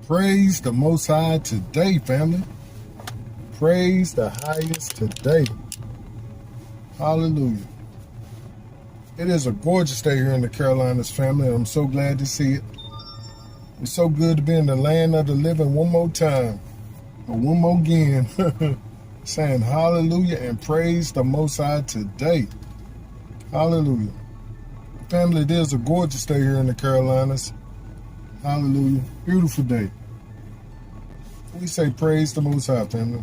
Praise the Most High today, family. Praise the highest today. Hallelujah. It is a gorgeous day here in the Carolinas, family. I'm so glad to see it. It's so good to be in the land of the living one more time. Or one more again. Saying hallelujah and praise the Most High today. Hallelujah. Family, it is a gorgeous day here in the Carolinas. Hallelujah. Beautiful day. We say praise the Most High, family.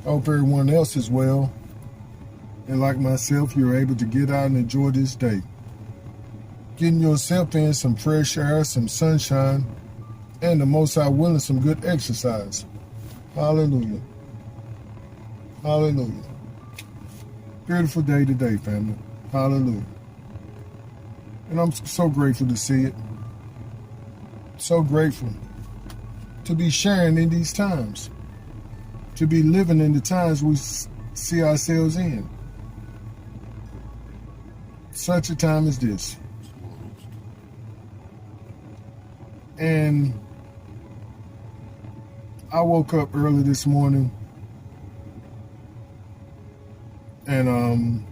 I hope everyone else is well. And like myself, you're able to get out and enjoy this day. Getting yourself in some fresh air, some sunshine, and the Most High willing some good exercise. Hallelujah. Hallelujah. Beautiful day today, family. Hallelujah. And I'm so grateful to see it. So grateful to be sharing in these times. To be living in the times we see ourselves in. Such a time as this. And I woke up early this morning and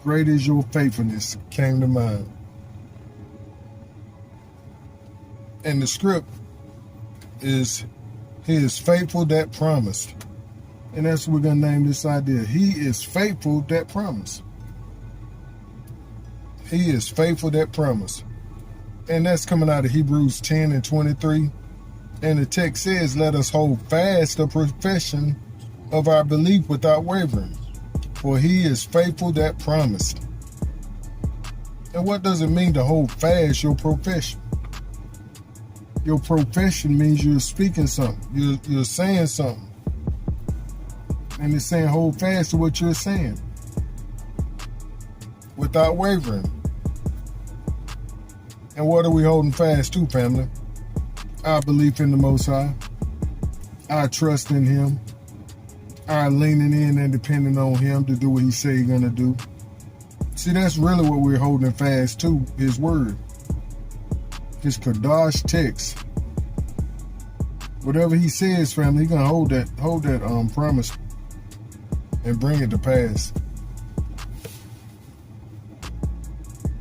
great is your faithfulness came to mind. And the script is, He is faithful that promised. And that's what we're going to name this idea. He is faithful that promised. He is faithful that promised. And that's coming out of Hebrews 10 and 23. And the text says, let us hold fast the profession of our belief without wavering. For he is faithful that promised. And what does it mean to hold fast your profession? Your profession means you're speaking something. You're saying something. And it's saying hold fast to what you're saying. Without wavering. And what are we holding fast to, family? Our belief in the Most High. Our trust in Him. Our leaning in and depending on Him to do what He said He's going to do. See, that's really what we're holding fast to, His Word. His Kadash text. Whatever He says, family, He's gonna hold that promise and bring it to pass.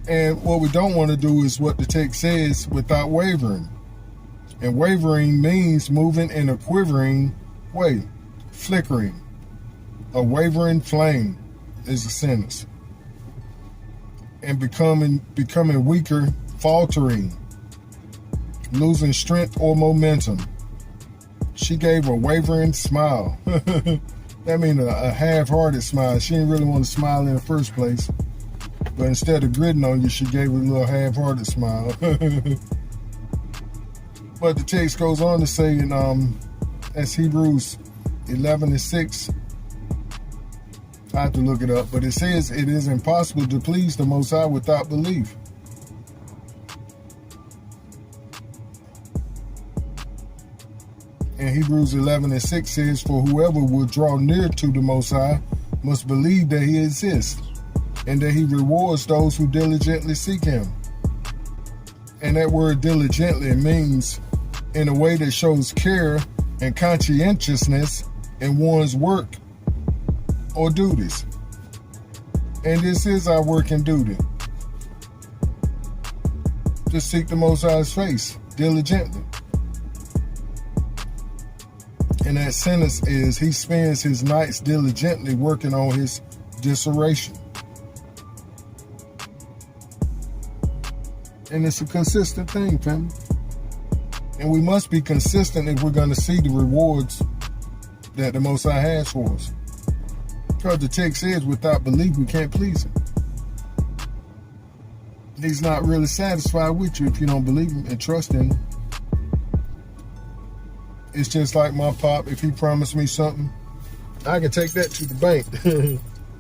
And what we don't want to do is what the text says, without wavering. And wavering means moving in a quivering way, flickering. A wavering flame is a sentence. And becoming weaker, faltering. Losing strength or momentum. She gave a wavering smile. That means a half-hearted smile. She didn't really want to smile in the first place. But instead of gritting on you, she gave a little half-hearted smile. But the text goes on to say, that's Hebrews 11 and 6. I have to look it up. But it says, it is impossible to please the Most High without belief. And Hebrews 11 and 6 says, for whoever will draw near to the Most High must believe that He exists and that He rewards those who diligently seek Him. And that word diligently means in a way that shows care and conscientiousness in one's work or duties. And this is our work and duty. To seek the Most High's face diligently. And that sentence is, he spends his nights diligently working on his dissertation. And it's a consistent thing, family. And we must be consistent if we're going to see the rewards that the Most High has for us. Because the text says, without belief, we can't please Him. He's not really satisfied with you if you don't believe Him and trust in Him. It's just like my pop. If he promised me something, I can take that to the bank.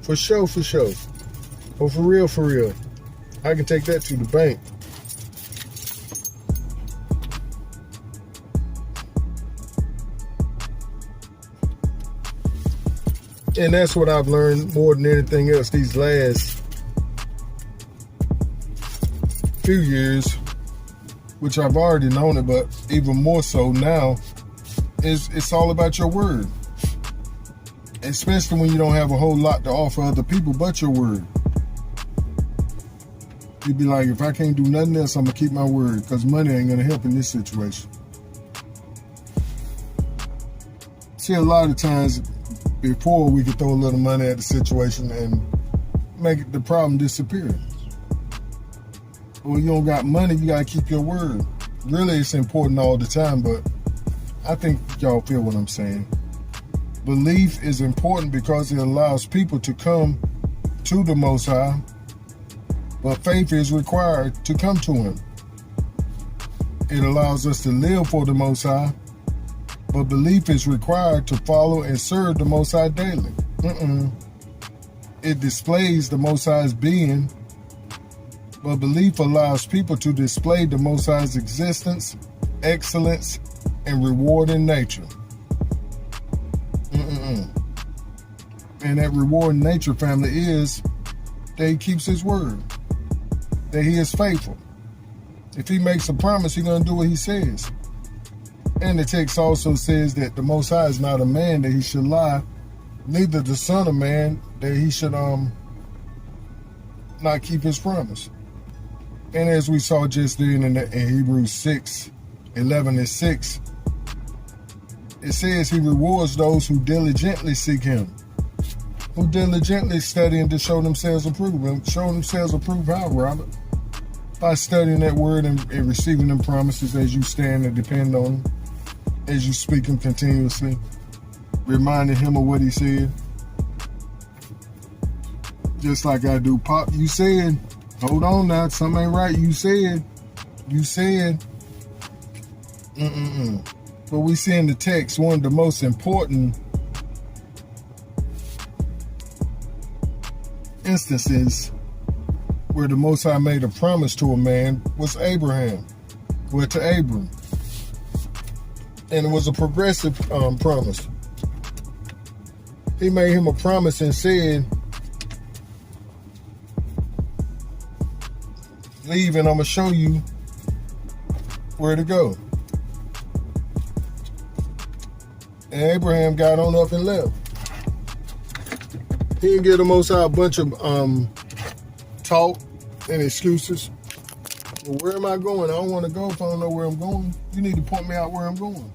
For sure. Or for real. I can take that to the bank. And that's what I've learned more than anything else these last few years which I've already known it, but even more so now, is it's all about your word. Especially when you don't have a whole lot to offer other people but your word. You'd be like, if I can't do nothing else, I'm going to keep my word, because money ain't going to help in this situation. See, a lot of times before, we could throw a little money at the situation and make the problem disappear. When you don't got money, you got to keep your word. Really, it's important all the time, but I think y'all feel what I'm saying. Belief is important because it allows people to come to the Most High, but faith is required to come to Him. It allows us to live for the Most High, but belief is required to follow and serve the Most High daily. It displays the Most High's being, but belief allows people to display the Most High's existence, excellence, and rewarding nature. And that rewarding nature, family, is that He keeps His word, that He is faithful. If He makes a promise, He's going to do what He says. And the text also says that the Most High is not a man that He should lie, neither the Son of Man that He should not keep His promise. And as we saw just then in Hebrews 6:11-6, it says He rewards those who diligently seek Him, who diligently studying to show themselves approved. And show themselves approved how, Robert? By studying that word and receiving them promises as you stand and depend on them, as you speak Him continuously, reminding Him of what He said. Just like I do. Pop, you said, hold on now, something ain't right. You said. But we see in the text one of the most important instances where the Most High made a promise to a man was Abraham. Well, to Abram. And it was a progressive promise. He made him a promise and said, leave and I'm going to show you where to go. And Abraham got on up and left. He didn't give the Most High a bunch of talk and excuses. Well, where am I going? I don't want to go if I don't know where I'm going. You need to point me out where I'm going.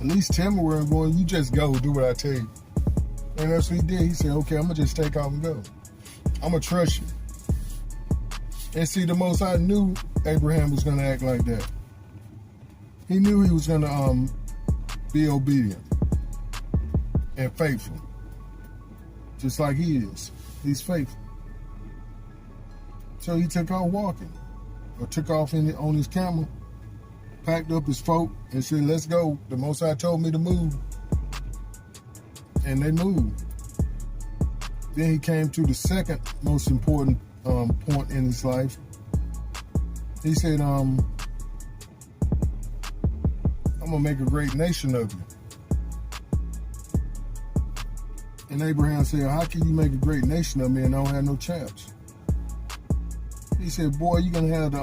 At least tell me where I'm going. You just go, do what I tell you. And that's what he did. He said, okay, I'm going to just take off and go. I'm going to trust you. And see, the Most High knew Abraham was going to act like that. He knew he was going to be obedient and faithful. Just like he is. He's faithful. So he took off walking. Or took off on his camel, packed up his folk, and said, let's go. The Most High told me to move. And they moved. Then he came to the second most important point in his life. He said, I'm going to make a great nation of you. And Abraham said, how can you make a great nation of me and I don't have no chaps? He said, boy, you're going to have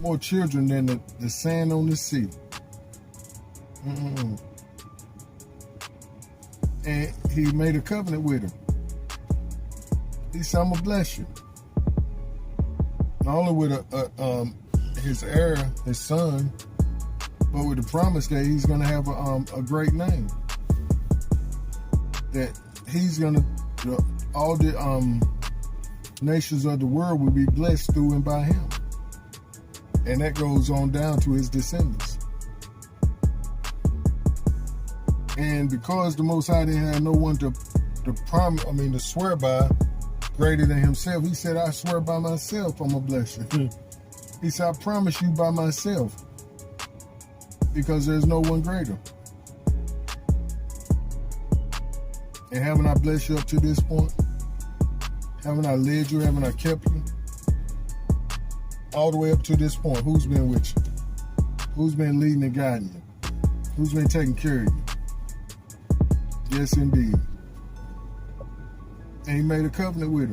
more children than the sand on the sea. And he made a covenant with him. He said, I'm going to bless you. Not only with his heir, his son, but with the promise that he's going to have a great name. That he's going to, all the nations of the world will be blessed through and by him. And that goes on down to his descendants. And because the Most High didn't have no one to swear by greater than himself, he said, I swear by myself I'm going to bless you. He said, I promise you by myself, because there's no one greater. And haven't I blessed you up to this point? Haven't I led you? Haven't I kept you? All the way up to this point, who's been with you? Who's been leading and guiding you? Who's been taking care of you? Yes, indeed. And he made a covenant with him.